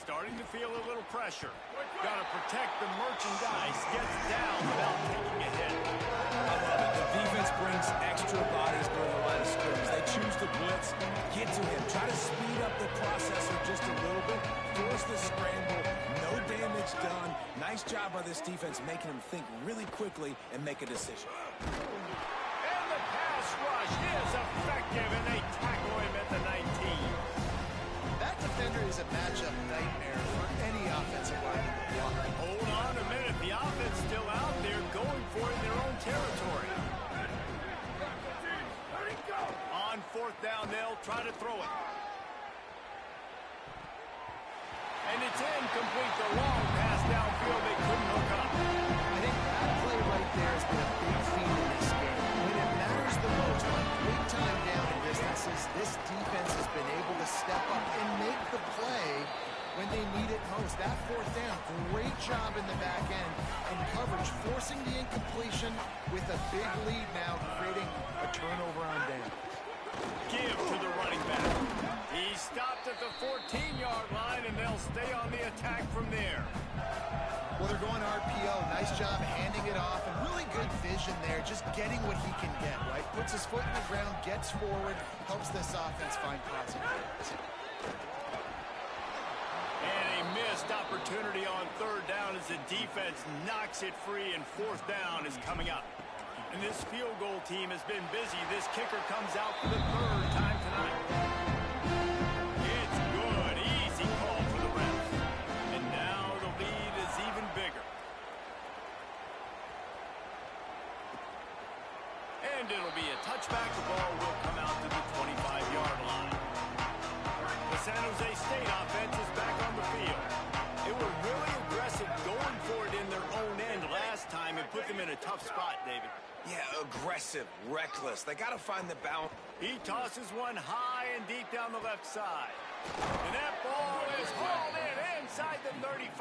A: Starting to feel a little pressure. Got to protect the merchandise. Gets down without taking a hit.
B: I love it. The defense brings extra bodies during the line of scrimmage. They choose to blitz, get to him, try to speed up the processor just a little bit, force the scramble, no damage done. Nice job by this defense making him think really quickly and make a decision.
A: And the pass rush is effective, and they tackle him at the 19.
C: That defender is a matchup nightmare for any offensive lineman.
A: Hold on a minute. The offense still out there going for it in their own territory. On fourth down, they'll try to throw it. And it's incomplete. The long pass downfield, they couldn't hook up.
C: I think that play right there has been a big theme in this game. When it matters the most, on big time down and distances, this defense has been able to step up and make the play when they need it most. That fourth down, great job in the back end and coverage, forcing the incompletion with a big lead now, creating a turnover on down.
A: Give to the running back. He stopped at the 14-yard line, and they'll stay on the attack from there.
C: Well, they're going RPO. Nice job handing it off, and really good vision there, just getting what he can get, right? Puts his foot in the ground, gets forward, helps this offense find positive points.
A: And a missed opportunity on third down as the defense knocks it free, and fourth down is coming up. And this field goal team has been busy. This kicker comes out for the third time tonight. It's good. Easy call for the refs. And now the lead is even bigger. And it'll be a touchback. The ball will come out to the 25-yard line. The San Jose State offense is back on the field. They were really aggressive going for it in their own end last time and put them in a tough spot, David.
B: Yeah, aggressive, reckless. They got to find the balance.
A: He tosses one high and deep down the left side. And that ball is hauled in inside the 35.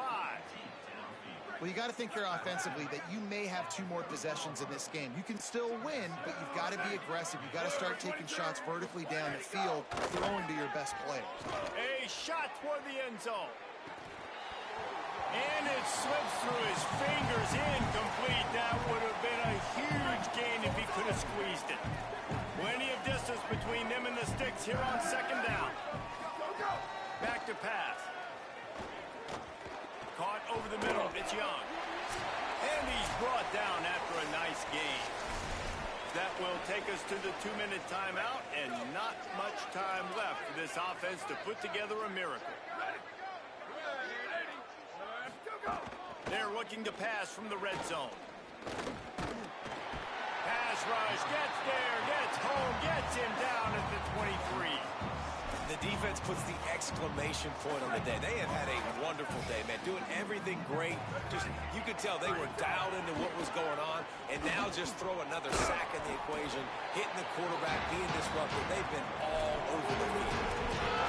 C: Well, you got to think here offensively that you may have 2 more possessions in this game. You can still win, but you've got to be aggressive. You've got to start taking shots vertically down the field, throwing to your best players.
A: A shot toward the end zone. And it slips through his fingers, incomplete. That would have been a huge gain if he could have squeezed it. Plenty of distance between them and the sticks here on second down. Back to pass. Caught over the middle. It's Young. And he's brought down after a nice gain. That will take us to the 2-minute timeout, and not much time left for this offense to put together a miracle. They're looking to pass from the red zone. Pass rush, gets there, gets home, gets him down at the 23.
B: The defense puts the exclamation point on the day. They have had a wonderful day, man. Doing everything great. Just, you could tell they were dialed into what was going on. And now just throw another sack in the equation, hitting the quarterback, being disruptive. They've been all over the field.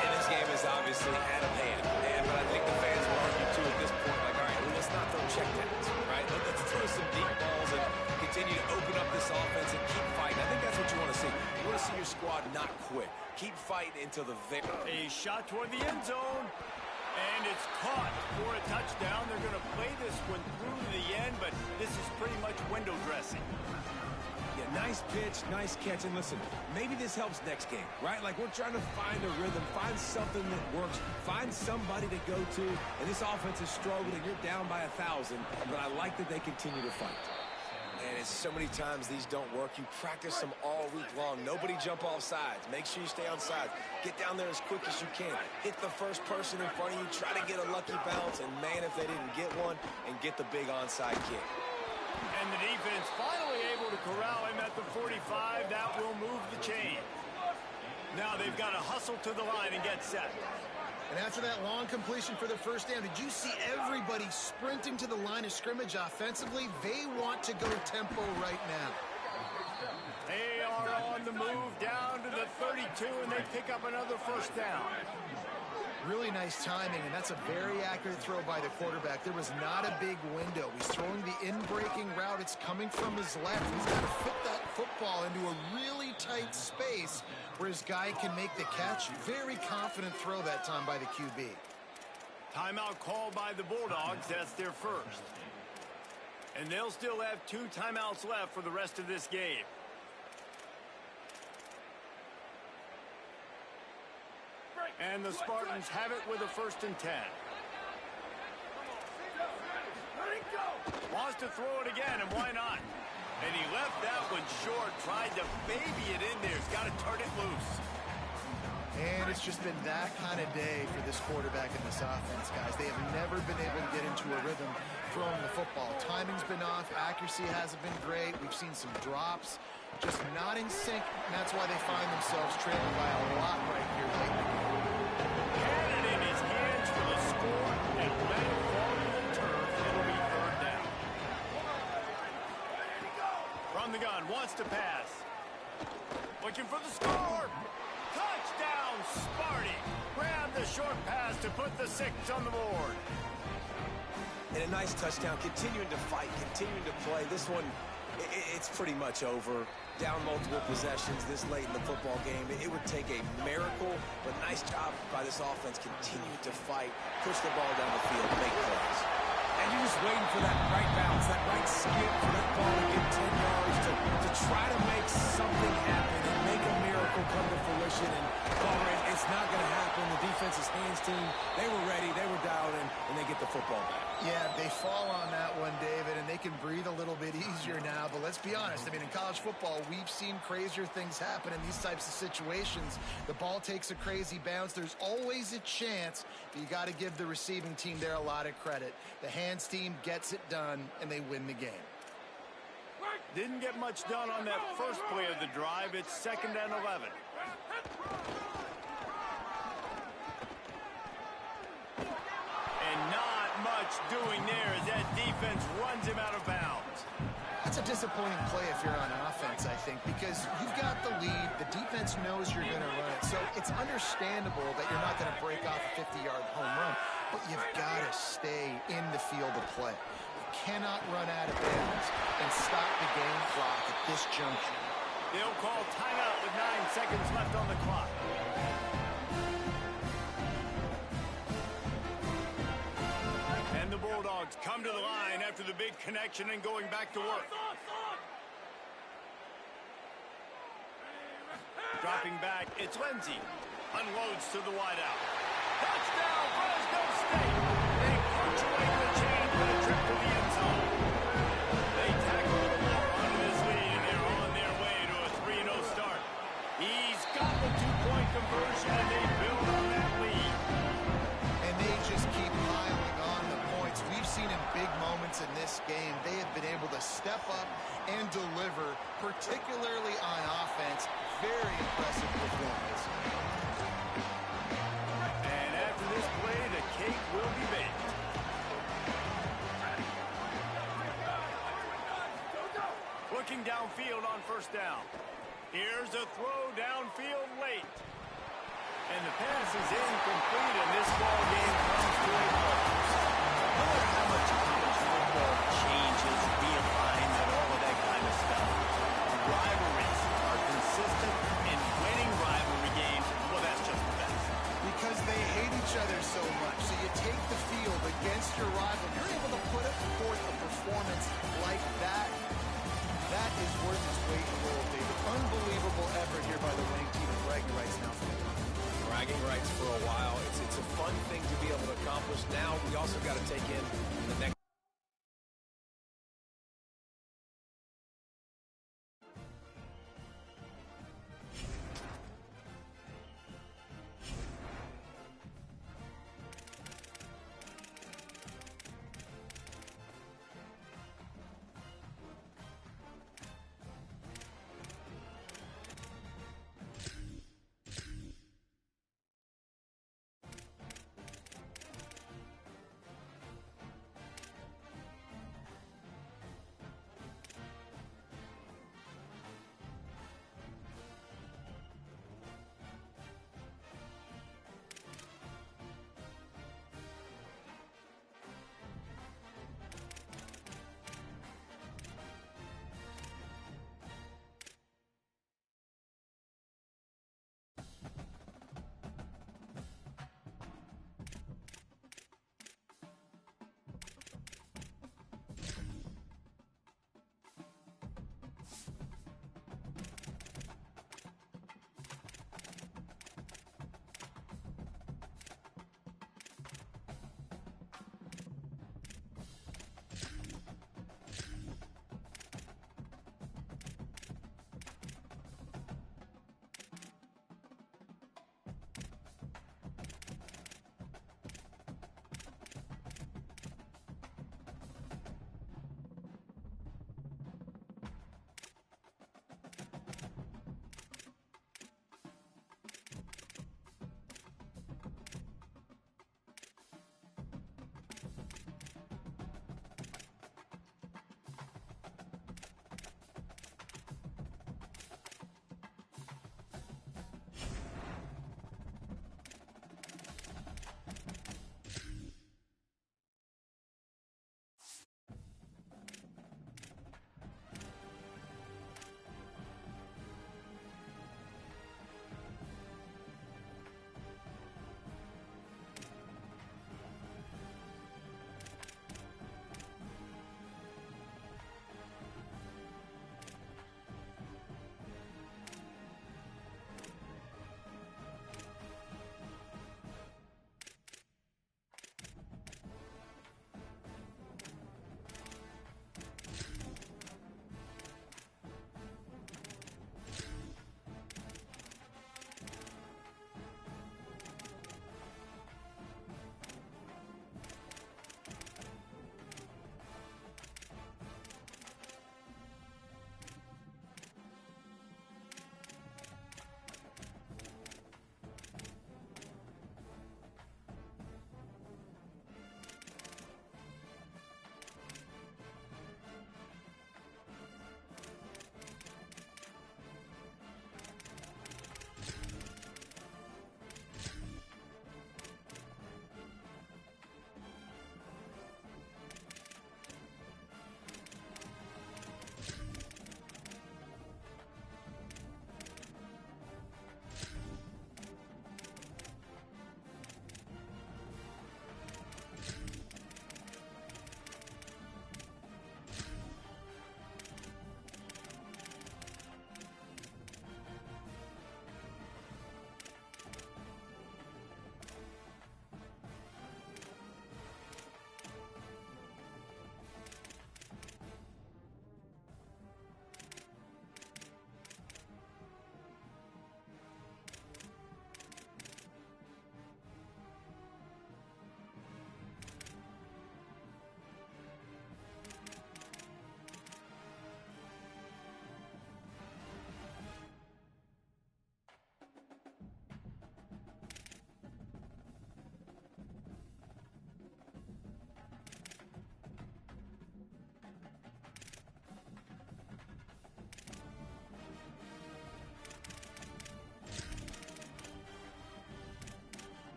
B: And this game is obviously out of hand. But I think the fans will argue, too, at this point, like, all right, well, let's not throw checkdowns, right? Let's throw some deep balls and continue to open up this offense and keep fighting. I think that's what you want to see. You want to see your squad not quit. Keep fighting until the victory.
A: A shot toward the end zone. And it's caught for a touchdown. They're going to play this one through to the end, but this is pretty much window dressing.
B: Yeah, nice pitch, nice catch. And listen, maybe this helps next game, right? Like, we're trying to find a rhythm, find something that works, find somebody to go to. And this offense is struggling. You're down by 1,000, but I like that they continue to fight. And it's so many times these don't work. You practice them all week long. Nobody jump off sides. Make sure you stay on sides. Get down there as quick as you can. Hit the first person in front of you. Try to get a lucky bounce. And, man, if they didn't get one, and get the big onside kick.
A: And the defense finally able to corral him at the 45. That will move the chain. Now they've got to hustle to the line and get set.
C: And after that long completion for the first down, did you see everybody sprinting to the line of scrimmage offensively? They want to go tempo right now.
A: They are on the move down to the 32, and they pick up another first down.
C: Really nice timing, and that's a very accurate throw by the quarterback. There was not a big window. He's throwing the in-breaking route. It's coming from his left. He's got to fit that football into a really tight space where his guy can make the catch. Very confident throw that time by the QB.
A: Timeout called by the Bulldogs. That's their first. And they'll still have 2 timeouts left for the rest of this game. And the Spartans have it with a 1st and 10. Wants to throw it again, and why not? And he left that one short, tried to baby it in there. He's got to turn it loose.
C: And it's just been that kind of day for this quarterback and this offense, guys. They have never been able to get into a rhythm throwing the football. Timing's been off. Accuracy hasn't been great. We've seen some drops. Just not in sync, and that's why they find themselves trailing by a lot right here lately.
A: Had it in his hands for the score and let it fall to the turf. It'll be 3rd down. From the gun, wants to pass. Looking for the score. Touchdown, Sparty. Grab the short pass to put the 6 on the board.
B: And a nice touchdown, continuing to fight, continuing to play. This one, it's pretty much over. Down multiple possessions this late in the football game. It would take a miracle, but nice job by this offense continuing to fight, push the ball down the field, make plays. And you're just waiting for that right bounce, that right skip for that ball to get 10 yards to try to make something happen and make a miracle come to fruition. And it's not going to happen. The defense's hands team, they were ready, they were dialed in, and they get the football back.
C: Yeah, they fall on that one, David, and they can breathe a little bit easier now. But let's be honest. I mean, in college football, we've seen crazier things happen in these types of situations. The ball takes a crazy bounce. There's always a chance, but you got to give the receiving team there a lot of credit. The hands team gets it done, and they win the game.
A: Didn't get much done on that first play of the drive. It's 2nd and 11. And not much doing there as that defense runs him out of bounds.
C: That's a disappointing play if you're on offense, I think, because you've got the lead. The defense knows you're going to run it. So it's understandable that you're not going to break off a 50-yard home run, but you've got to stay in the field of play. You cannot run out of bounds and stop the game clock at this juncture.
A: They'll call timeout with 9 seconds left on the clock. And the Bulldogs come to the line after the big connection and going back to work. Dropping back, it's Lindsey. Unloads to the wideout. Touchdown, Fresno State! They punctuate the chain with a trip to the end zone. They tackle the ball onto this lead, and they're on their way to a 3-0 start. He's got the 2-point conversion, and they build on that lead.
C: And they just keep piling on the points. We've seen in big moments in this game, they have been able to step up and deliver, particularly on offense. Very impressive performance.
A: And after this play, the cake will be baked. Looking downfield on 1st down. Here's a throw downfield late. And the pass is incomplete, and this ball game comes to a close. No matter how much college football changes, realigns, and all of that kind of stuff, rivalries are consistent, and winning rivalry games, well, that's just the best.
C: Because they hate each other so much. So you take the field against your rival, you're able to put forth a performance like that. That is worth its weight in gold, David. Unbelievable effort here by the winning team, and bragging rights now for them.
B: Bragging rights for a while. It's a fun thing to be able to accomplish. Now we also got to take in the next.